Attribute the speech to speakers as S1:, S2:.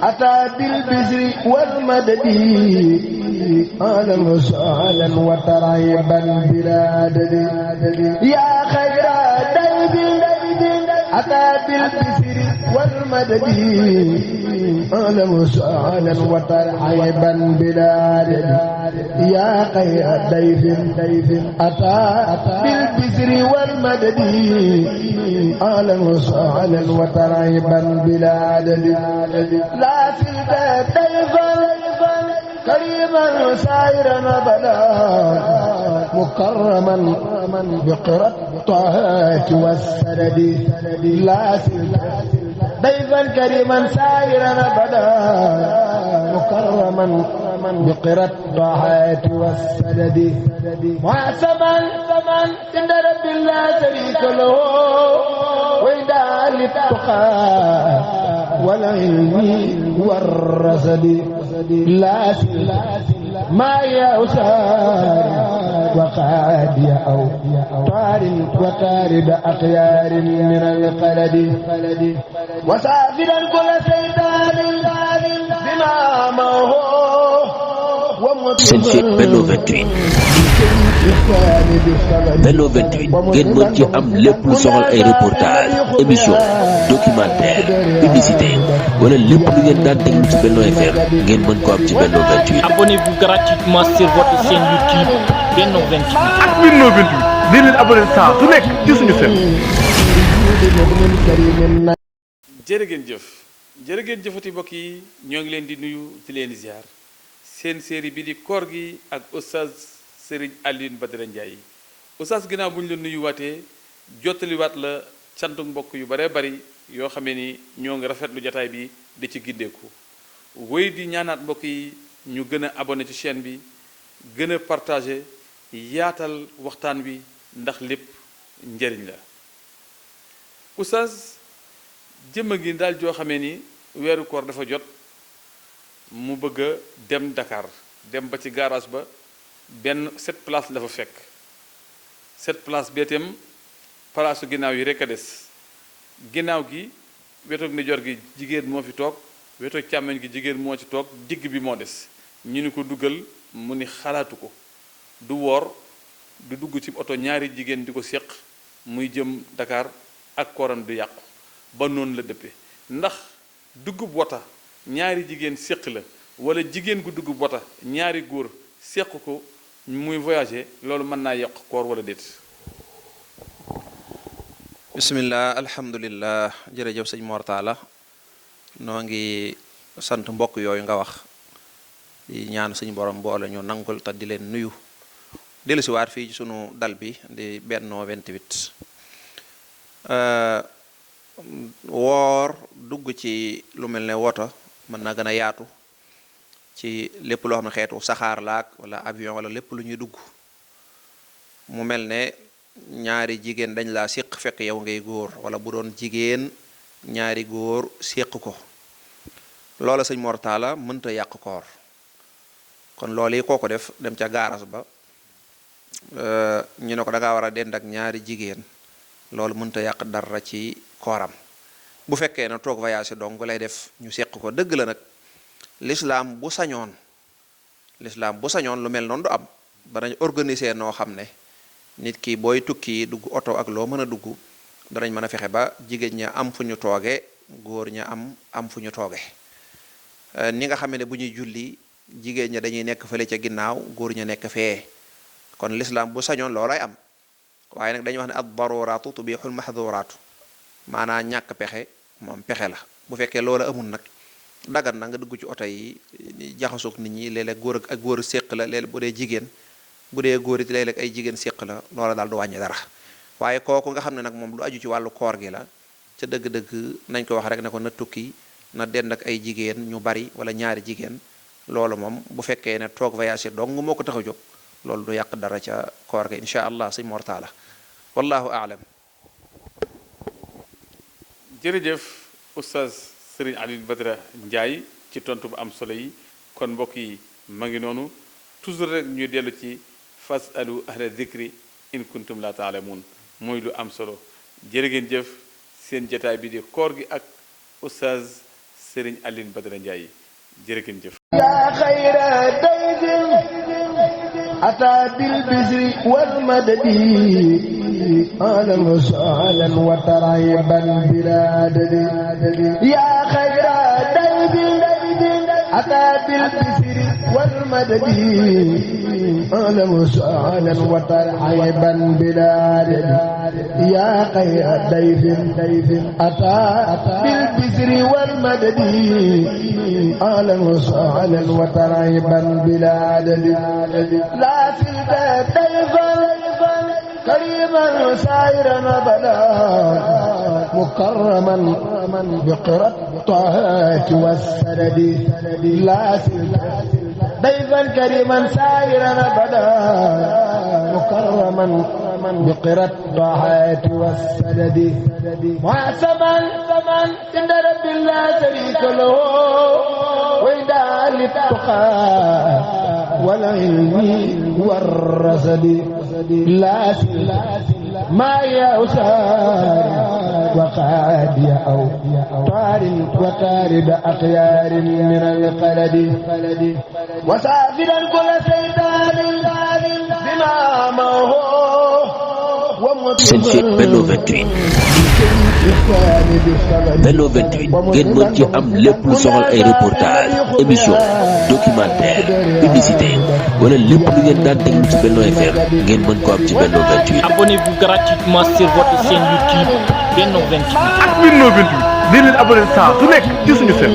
S1: أتى بالبشر والمدد أهلا وسهلا وترحيبا بلا عدد يا خير ضيف أتى بالبشر والمدد أهلا وسهلا وترحيبا بلا عدد يا خير ضيف أتى بالبشر والمدد أهلا وسهلا وترحيبا بلا عدد لا سلت ضيفا كريما سائرا أبدا مكرما بقرى الطاعات والسدد لا سلت ضيفا كريما سائرا أبدا مكرما بقرى الطاعات والسدد وعسما عند رب لا شريك له وإداء للتقى والعلم والرصد لا ما يأسار وقاد أو طار وطارد أخيار من القلد وسافرا كل سيطان بما معه
S2: seen site Benno 28 Benno 28 ngeen mën ci am lépp lu soxal ay reportage émission documentaire publicité wala lépp lu ngeen daan déglu ci Benno FM ngeen mën ko am ci Benno 28.
S3: Abonnez-vous gratuitement sur votre chaîne YouTube Benno 28.
S4: ak Benno 28 di leen abonné saa su nekk ci suñu chaîne.
S5: jërë ngeen jëfati mbokk yi ñoo ngi leen di nuyu di leen ziar seen série bi di koor gi ak oustaz Serigne Alioune Badara Ndiaye oustaz ginnaaw bu ñu la nuyuwaatee jottaliwaat la cantu mbokk yu baree bari yoo xamee ni ñoo ngi rafetlu jataay bi di ci gindeeku wéy di ñaanaat mbokk yi ñu gën a abonné ci chaîne bi gën a partagé yaatal waxtaan wi ndax lépp njëriñ la oustaz jëmma ngi daal joo xamee ni weeru koor dafa jot mu bëgg a dem Dakar dem ba ci garage ba benn 7 place la fa fekk 7 place bee itam palaasu ginnaaw yi rek a des ginnaaw gi wetoog ndijoor gi jigéen moo fi toog wetoog càmmoñ gi jigéen moo ci toog digg bi moo des ñu ni ko dugal mu ni xalaatu ko du woor du dugg ci oto ñaari jigéen di ko séq muy jëm Dakar ak kooram du yàqu ba noonu la dëppe ndax duggub wota ñaari jigéen séq la wala jigéen gu dugg wota ñaari góor séq ko muy voyager loolu mën naa yàq koor wala déet.
S6: bismillah alhamdulillah jërëjëf sëñ Mortala noo ngi sant mbokk yooyu nga wax di ñaan suñu borom boole ñu nangul te di leen nuyu dellu si waat fii ci sunu dal bi di Benno 28 woor dugg ci lu mel ne woto mën na gën a yaatu ci lépp loo xam ne xeetu saxaar laak wala avion wala lépp lu ñuy dugg mu mel ne ñaari jigéen dañ laa séq fekk yow ngay góor wala bu doon jigéen ñaari góor séq ko loola sëñ Mortala mënta yàq koor kon loolu yi koo ko def dem ca gaaras ba ñu ne ko da ngaa war a dend ak ñaari jigéen loolu mënta yàq dara ci kooram bu fekkee na toog voyage donc lay def ñu seq ko dëgg la nag l'islam bu sañoon lu mel noonu du am danañ organiser noo xam ne nit ki booy tukki dugg oto ak loo mën a dugg danañ mën a fexe ba jigéen ña am fu ñu tooge góor ña am fu ñu tooge ni nga xam ne bu ñuy julli jigéen ña dañuy nekk fële ca ginnaaw góor ña nekk fee kon l'islam bu sañoon loolay am waaye nag dañuy wax ne ad daruraatu tubixul mahduraatu maanaam ñàkk pexe moom pexe la bu fekkee loola amul nag dagan na nga dugg ci oto yi jaxasoog nit ñi léeg-léeg góor ak góor séq la léeg bu dee jigéen bu dee góor it léeg-léeg ay jigéen séq la loola daal du wàññi dara waaye kooku nga xam ne nag moom lu aju ci wàllu koor gi la ca dëgg-dëgg nañ ko wax rek ne ko na tukki na dend ak ay jigéen ñu bari wala ñaari jigéen loolu moom bu fekkee ne toog voyage dong moo ko tax a jóg loolu du yàq dara ca koor gi incha allah sëñ Mortala wallahu aalam.
S5: jërëjëf oustaz Serigne Alioune Badara Ndiaye ci tontu bu am solo yi kon mbokk yi ma ngi noonu toujours rek ñuy dellu ci fasalu ahla dhikri in kuntum la taalamun mooy lu am solo jërë ngeen jëf seen jataay bi di koor gi ak oustaz Serigne Alioune Badara Ndiaye jërë ngeen jëf.
S1: yaa xayra dayfin ataa bil bisri wal madadi ahlan wa sahlan wa tarhiban bilaa adadi yaa xayra dayfin ataa bil bisri wal madadi ahlan wa sahlan wa tarhiban bilaa adadi yaa xayra dayfin ataa bil bisri wal madadi ahlan wa sahlan wa tarhiban bilaa adadi laa silta dayfan كريما سائرا أبدا مكرما بقرى الطاعات والسدد لا ضيفا كريما سائرا أبدا مكرما بقرى الطاعات والسدد محسبا عند رب لا شريك له وإدعاء للتقى والعلم والرصد لا ما يوسار وقاد أو طار وطارد أخيار من القلد وسافرا كل سيطان بما معه
S2: seen site Benno 28 Benno 28 ngeen mën ci am lépp lu soxal ay reportage émission documentaire publicité wala lépp lu ngeen daan déglu ci Benno FM ngeen mën ko am ci Benno 28.
S3: Abonnez-vous gratuitement sur votre chaîne YouTube Benno 28.
S4: ak Benno 28 di leen abonné saa su nekk ci suñu seen.